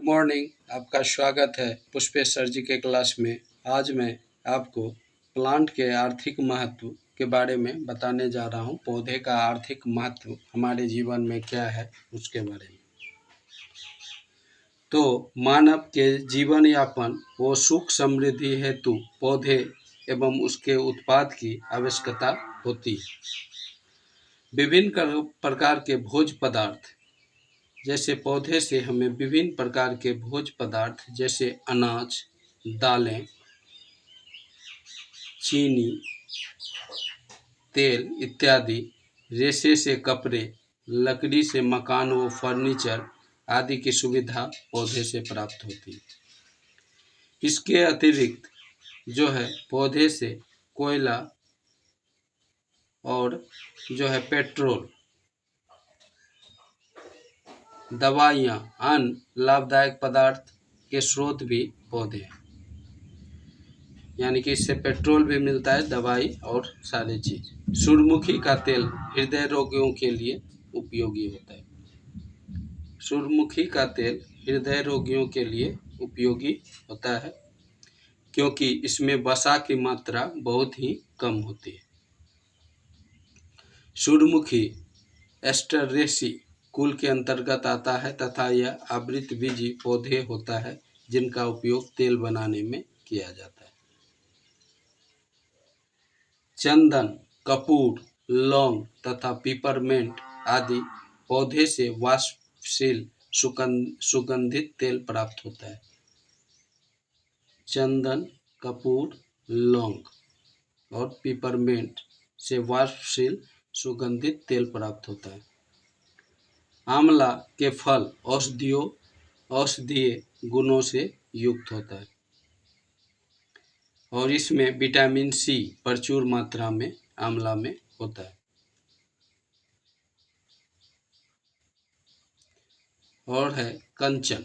Morning. आपका स्वागत है पुष्पेश सर जी के क्लास में। आज मैं आपको प्लांट के आर्थिक महत्व के बारे में बताने जा रहा हूँ। पौधे का आर्थिक महत्व हमारे जीवन में क्या है उसके बारे में। तो मानव के जीवन यापन व सुख समृद्धि हेतु पौधे एवं उसके उत्पाद की आवश्यकता होती है। विभिन्न प्रकार के भोज्य पदार्थ, जैसे पौधे से हमें विभिन्न प्रकार के भोज्य पदार्थ जैसे अनाज, दालें, चीनी, तेल इत्यादि, रेशे से कपड़े, लकड़ी से मकान व फर्नीचर आदि की सुविधा पौधे से प्राप्त होती है। इसके अतिरिक्त जो है पौधे से कोयला और जो है पेट्रोल, दवाइयाँ, अन्य लाभदायक पदार्थ के स्रोत भी पौधे हैं। यानी कि इससे पेट्रोल भी मिलता है, दवाई और सारी चीज़। सूर्यमुखी का तेल हृदय रोगियों के लिए उपयोगी होता है। सूर्यमुखी का तेल हृदय रोगियों के लिए उपयोगी होता है क्योंकि इसमें वसा की मात्रा बहुत ही कम होती है। सूर्यमुखी एस्टरेसी कुल के अंतर्गत आता है तथा यह आवृतबीजी पौधे होता है जिनका उपयोग तेल बनाने में किया जाता है। चंदन, कपूर, लौंग तथा पिपरमेंट आदि पौधे से वाष्पशील सुगंधित तेल प्राप्त होता है। चंदन, कपूर, लौंग और पिपरमेंट से वाष्पशील सुगंधित तेल प्राप्त होता है। आंवला के फल औषधीय गुणों से युक्त होता है और इसमें विटामिन सी प्रचुर मात्रा में आंवला में होता है। और है कंचन।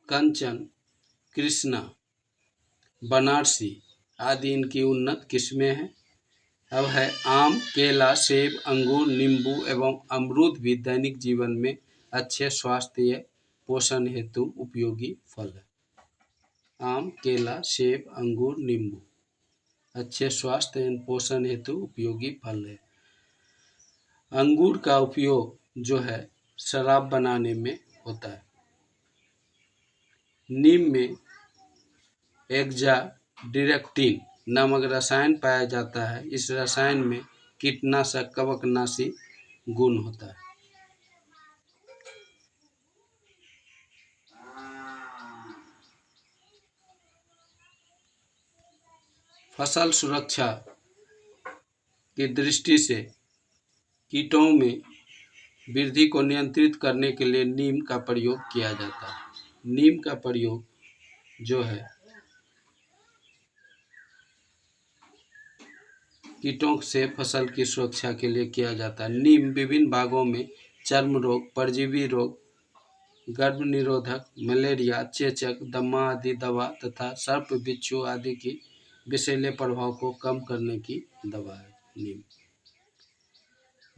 कंचन, कृष्णा, बनारसी आदि इनकी उन्नत किस्में हैं। अब है आम, केला, सेब, अंगूर, नींबू एवं अमरूद भी दैनिक जीवन में अच्छे स्वास्थ्य पोषण हेतु उपयोगी फल है। आम, केला, सेब, अंगूर, नींबू अच्छे स्वास्थ्य एवं पोषण हेतु उपयोगी फल है। अंगूर का उपयोग जो है शराब बनाने में होता है। नीम में एक्जाडिरेक्टिन नामक रसायन पाया जाता है। इस रसायन में कीटनाशक कवकनाशी गुण होता है। फसल सुरक्षा की दृष्टि से कीटों में वृद्धि को नियंत्रित करने के लिए नीम का प्रयोग किया जाता है। नीम का प्रयोग जो है कीटों से फसल की सुरक्षा के लिए किया जाता है। नीम विभिन्न भागों में चर्म रोग, परजीवी रोग, गर्भ निरोधक, मलेरिया, चेचक, दमा आदि दवा तथा सर्प, बिच्छू आदि की विषैले प्रभाव को कम करने की दवा है नीम।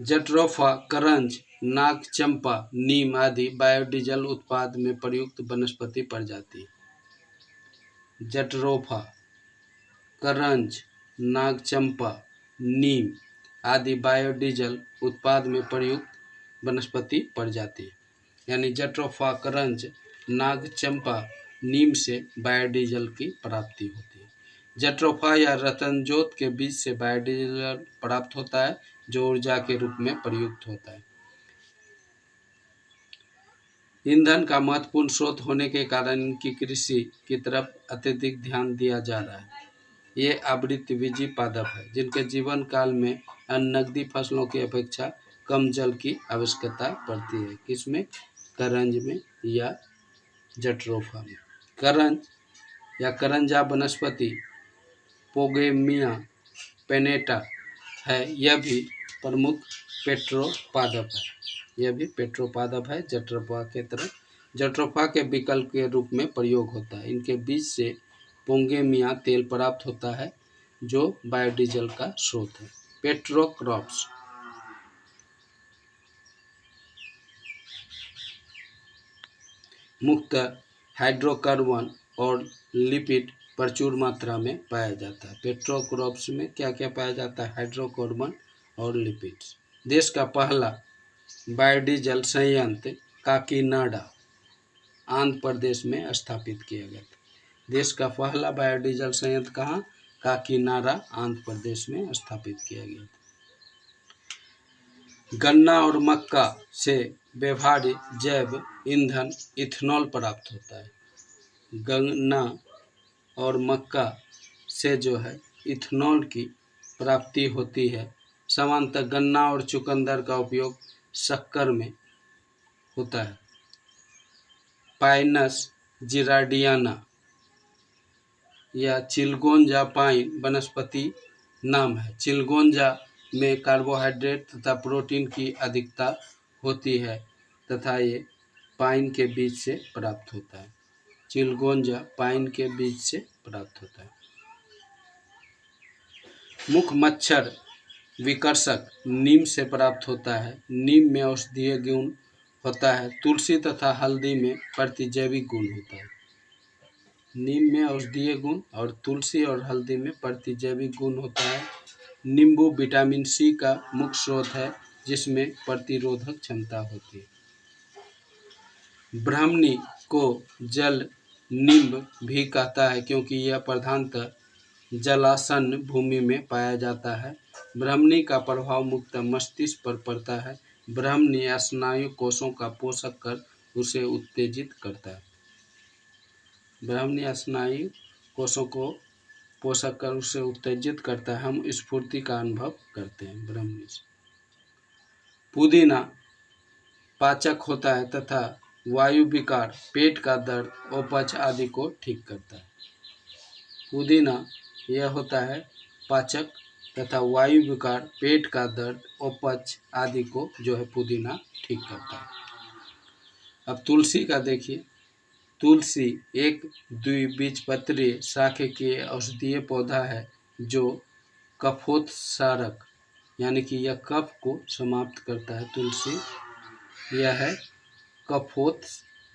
जट्रोफा, करंज, नाग चंपा, नीम आदि बायोडीजल उत्पाद में प्रयुक्त वनस्पति प्रजाति। जट्रोफा, करंज, नाग चंपा, नीम आदि बायोडीजल उत्पाद में प्रयुक्त वनस्पति प्रजाति। यानी जट्रोफा, करंज, नाग चंपा, नीम से बायोडीजल की प्राप्ति होती है। जट्रोफा या रतनजोत के बीज से बायोडीजल प्राप्त होता है जो ऊर्जा के रूप में प्रयुक्त होता है। ईंधन का महत्वपूर्ण स्रोत होने के कारण इनकी कृषि की तरफ अत्यधिक ध्यान दिया जा रहा है। ये आवृतबीजी पादप है जिनके जीवन काल में अन्य नकदी फसलों की अपेक्षा कम जल की आवश्यकता पड़ती है। किसमें? करंज में या जट्रोफा में। करंज या करंजा वनस्पति पोगेमिया पेनेटा है। यह भी प्रमुख पेट्रोपादप है। यह भी पेट्रोपादप है जट्रोफा के तरह। जट्रोफा के विकल्प के रूप में प्रयोग होता है। इनके बीज से पोंगेमिया तेल प्राप्त होता है जो बायोडीजल का स्रोत है। पेट्रोक्रॉप्स मुक्त हाइड्रोकार्बन और लिपिड प्रचुर मात्रा में पाया जाता है। पेट्रोक्रॉप्स में क्या क्या पाया जाता है? हाइड्रोकार्बन और लिपिड्स। देश का पहला बायोडीजल संयंत्र काकीनाडा आंध्र प्रदेश में स्थापित किया गया था। देश का पहला बायोडीजल संयंत्र कहाँ? काकीनाडा आंध्र प्रदेश में स्थापित किया गया था। गन्ना और मक्का से व्यवहार्य जैव ईंधन इथेनॉल प्राप्त होता है। गन्ना और मक्का से जो है इथेनॉल की प्राप्ति होती है। सामान्यतः गन्ना और चुकंदर का उपयोग शक्कर में होता है। पाइनस जिराडियाना या चिलगोंजा पाइन वनस्पति नाम है। चिलगोंजा में कार्बोहाइड्रेट तथा प्रोटीन की अधिकता होती है तथा ये पाइन के बीज से प्राप्त होता है। चिलगोंजा पाइन के बीज से प्राप्त होता है। मुख्य मच्छर विकर्षक नीम से प्राप्त होता है। नीम में औषधीय गुण होता है। तुलसी तथा हल्दी में प्रतिजैविक गुण होता है। नीम में औषधीय गुण और तुलसी और हल्दी में प्रतिजैविक गुण होता है। नींबू विटामिन सी का मुख्य स्रोत है जिसमें प्रतिरोधक क्षमता होती है। ब्राह्मणी को जल नींब भी कहता है क्योंकि यह प्रधानतः जलासन्न भूमि में पाया जाता है। ब्राह्मणी का प्रभाव मुख्यतः मस्तिष्क पर पड़ता है। ब्राह्मणी स्नायु कोशों का पोषक कर उसे उत्तेजित करता है। ब्राह्मणी स्नायु कोशों को पोषक कर उसे उत्तेजित करता है। हम स्फूर्ति का अनुभव करते हैं ब्राह्मणी से। पुदीना पाचक होता है तथा वायु विकार, पेट का दर्द, अपच आदि को ठीक करता है। पुदीना यह होता है पाचक तथा वायु विकार, पेट का दर्द, अपच आदि को जो है पुदीना ठीक करता है। अब तुलसी का देखिए। तुलसी एक द्विबीजपत्रीय शाखीय औषधीय पौधा है जो कफोत्सारक यानी कि यह कफ को समाप्त करता है। तुलसी यह है कफोत्सरक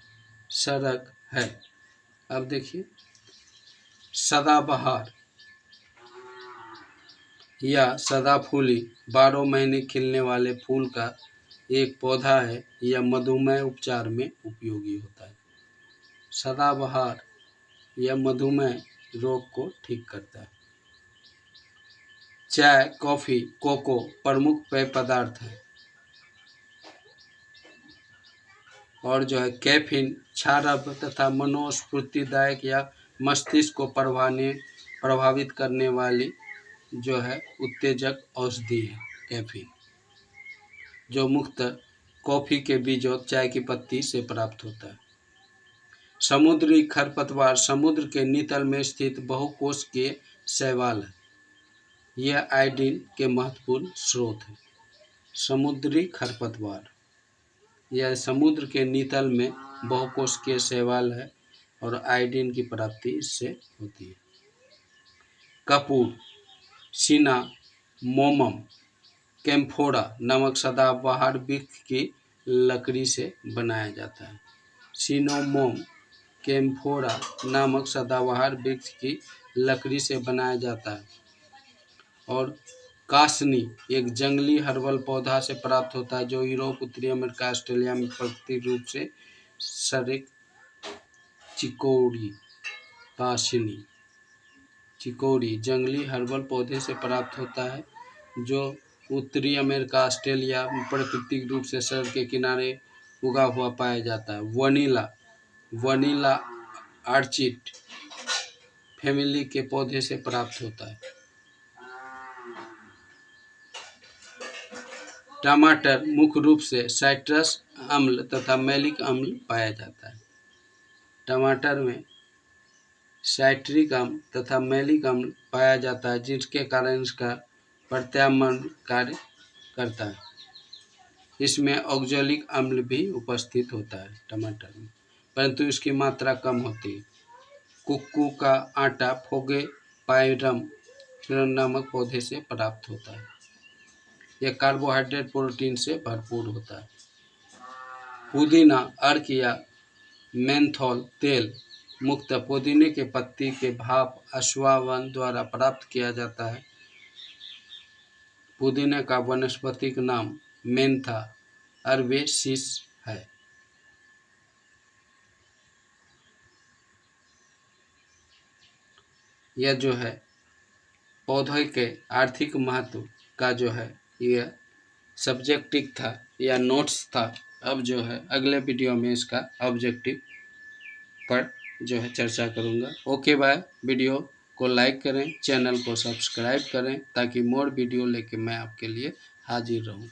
है। अब देखिए सदाबहार या सदाफूली 12 महीने खिलने वाले फूल का एक पौधा है। यह मधुमेह उपचार में उपयोगी होता है। सदाबहार यह मधुमेह रोग को ठीक करता है। चाय, कॉफी, कोको प्रमुख पेय पदार्थ है और जो है कैफीन क्षारक तथा मनोस्फूर्तिदायक या मस्तिष्क को प्रभावित करने वाली जो है उत्तेजक औषधि है। कैफीन जो मुख्यतः कॉफी के बीजों, चाय की पत्ती से प्राप्त होता है। समुद्री खरपतवार समुद्र के नितल में स्थित बहुकोशिकीय शैवाल है। यह आयोडीन के महत्वपूर्ण स्रोत है। समुद्री खरपतवार यह समुद्र के नितल में बहुकोशिकीय शैवाल है और आयोडीन की प्राप्ति इससे होती है। कपूर सिनामोमम कैम्फोरा नामक सदाबहार वृक्ष की लकड़ी से बनाया जाता है। सिनामोम कैम्फोरा नामक सदाबहार वृक्ष की लकड़ी से बनाया जाता है। और कासनी एक जंगली हर्बल पौधा से प्राप्त होता है जो यूरोप, उत्तरी अमेरिका, ऑस्ट्रेलिया में प्राकृतिक रूप से सरिक चिकोरी कासनी चिकोरी जंगली हर्बल पौधे से प्राप्त होता है जो उत्तरी अमेरिका, ऑस्ट्रेलिया में प्राकृतिक रूप से सड़क के किनारे उगा हुआ पाया जाता है। वनीला आर्चिड फैमिली के पौधे से प्राप्त होता है। टमाटर मुख्य रूप से साइट्रस अम्ल तथा मैलिक अम्ल पाया जाता है। टमाटर में साइट्रिक अम्ल तथा मैलिक अम्ल पाया जाता है जिसके कारण इसका प्रत्याम्ल कार्य करता है। इसमें ऑक्जेलिक अम्ल भी उपस्थित होता है टमाटर में, परंतु इसकी मात्रा कम होती है। कुक्कू का आटा फोगे पायरम नामक पौधे से प्राप्त होता है। यह कार्बोहाइड्रेट प्रोटीन से भरपूर होता है। पुदीना अर्क या मेंथोल तेल मुक्त पुदीने के पत्ती के भाप अश्वावन द्वारा प्राप्त किया जाता है। पुदीने का वानस्पतिक नाम मेंथा अर्बेसिस है। यह जो है पौधे के आर्थिक महत्व का जो है यह सब्जेक्टिव था या नोट्स था। अब जो है अगले वीडियो में इसका ऑब्जेक्टिव पर जो है चर्चा करूँगा। Okay bye. वीडियो को लाइक करें, चैनल को सब्सक्राइब करें ताकि मोर वीडियो लेके मैं आपके लिए हाजिर रहूँ।